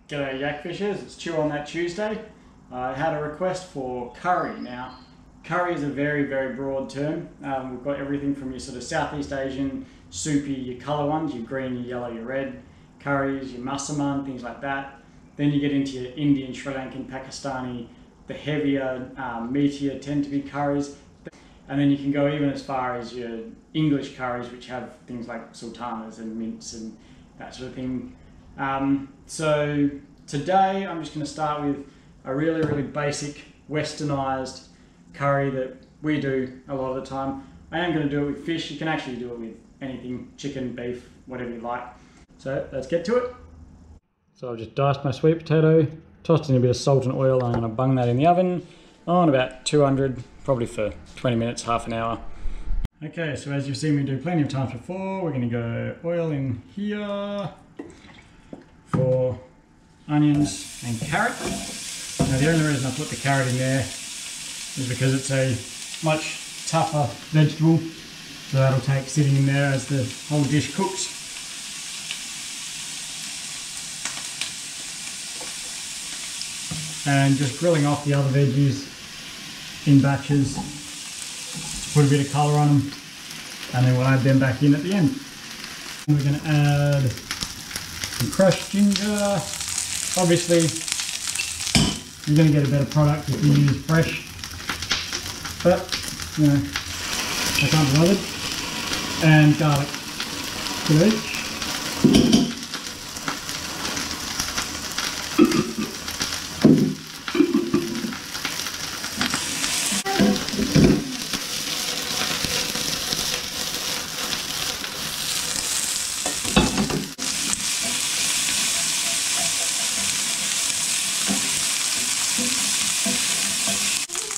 G'day Yak Fishers, it's Chew on that Tuesday. I had a request for curry. Now, curry is a very broad term. We've got everything from your sort of Southeast Asian, soupy, your colour ones, your green, your yellow, your red curries, your massaman, things like that. Then you get into your Indian, Sri Lankan, Pakistani, the heavier, meatier tend to be curries. And then you can go even as far as your English curries, which have things like sultanas and mints and that sort of thing. So today I'm just going to start with a really basic westernised curry that we do a lot of the time. I am going to do it with fish. You can actually do it with anything, chicken, beef, whatever you like. So let's get to it. So I've just diced my sweet potato, tossed in a bit of salt and oil, and I'm going to bung that in the oven on about 200, probably for 20 minutes, half an hour. Okay, so as you've seen me do plenty of times before, we're going to go oil in here for onions and carrot. Now the only reason I put the carrot in there is because it's a much tougher vegetable, so that'll take sitting in there as the whole dish cooks. And just grilling off the other veggies in batches, put a bit of colour on them, and then we'll add them back in at the end. We're going to add some crushed ginger. Obviously, you're going to get a better product if you use fresh, but you know, I can't be bothered. And garlic to each.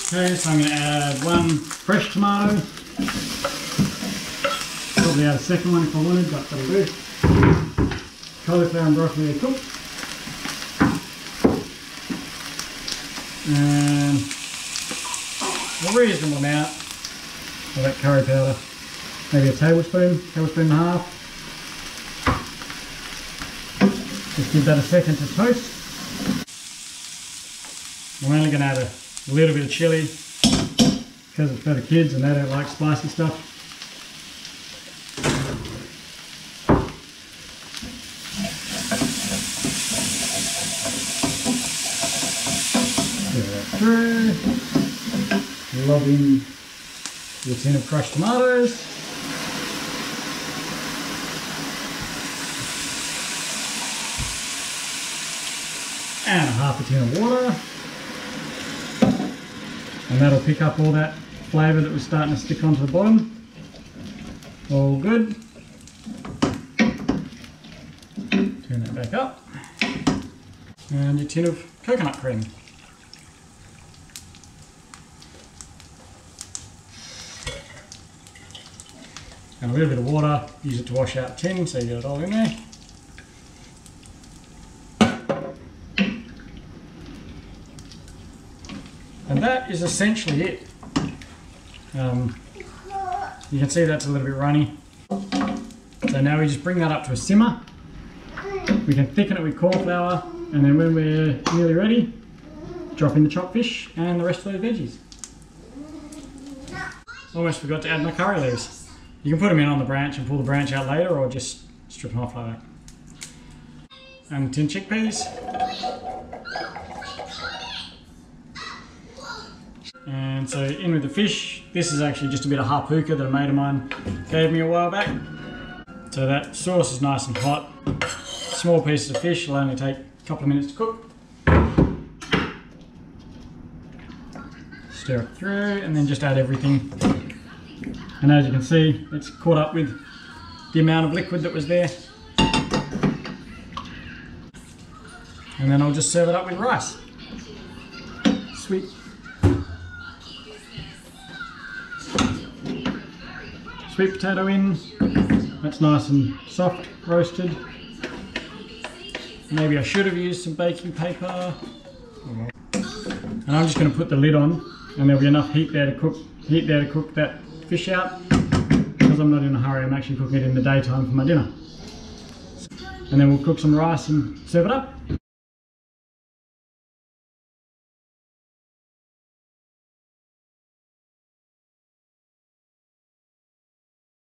Okay, so I'm going to add one fresh tomato. Probably add a second one if I wanted, but that'll do. Cauliflower and broccoli are cooked. And a reasonable amount of that curry powder. Maybe a tablespoon and a half. Just give that a second to toast. I'm only going to add a little bit of chilli because it's for the kids and they don't like spicy stuff. Stir that through. Lob in the tin of crushed tomatoes. And a half a tin of water. And that'll pick up all that flavour that was starting to stick onto the bottom. All good. Turn that back up. And your tin of coconut cream. And a little bit of water, use it to wash out the tin so you get it all in there. And that is essentially it. You can see that's a little bit runny. So now we just bring that up to a simmer. We can thicken it with cauliflower, and then when we're nearly ready, drop in the chopped fish and the rest of those veggies. Almost forgot to add my curry leaves. You can put them in on the branch and pull the branch out later, or just strip them off like that. And tin chickpeas. And so in with the fish. This is actually just a bit of hapuka that a mate of mine gave me a while back. So that sauce is nice and hot. Small pieces of fish will only take a couple of minutes to cook. Stir it through and then just add everything. And as you can see, it's caught up with the amount of liquid that was there. And then I'll just serve it up with rice. Sweet. Sweet potato in, that's nice and soft, roasted. Maybe I should have used some baking paper. And I'm just going to put the lid on, and there'll be enough heat there to cook that fish out. Because I'm not in a hurry, I'm actually cooking it in the daytime for my dinner. And then we'll cook some rice and serve it up.